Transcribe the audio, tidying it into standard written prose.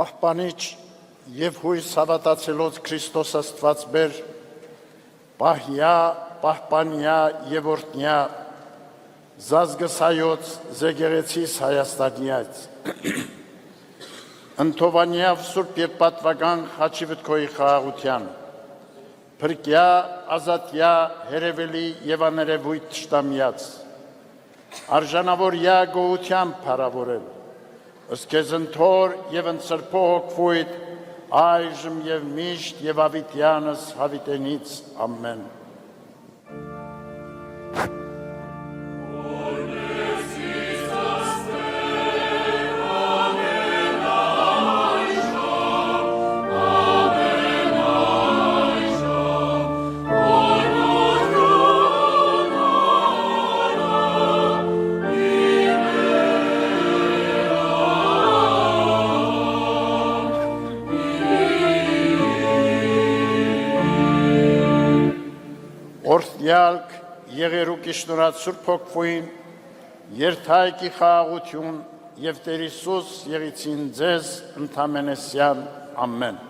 Պահպանիչ և հույս հավատացելոց Քրիստոս Աստված բեր, պահյա, պահպանյա և օրտնյա, զազգսայոց զեգերեցիս Հայաստանյաց, ընթովանյավ սուրպ և պատվագան խաչի վտքոյի խաղաղության, փրկյա, ազատյա, հերևելի և աներևույթ թշտամյաց, արժանավորյա գոհությամբ փառավորել, ըստ քեզ ընթոր և ընծրփո հոգվույթ, այժմ և միշտ և ավիտյանս հավիտենից, ամեն։ Օրհնյալք եղերուկի շնորհած Սուրբ Հոգվույն, երթայքի խաղաղություն և Տեր Հիսուս եղիցին ձեզ ընդամենեսյան, ամեն։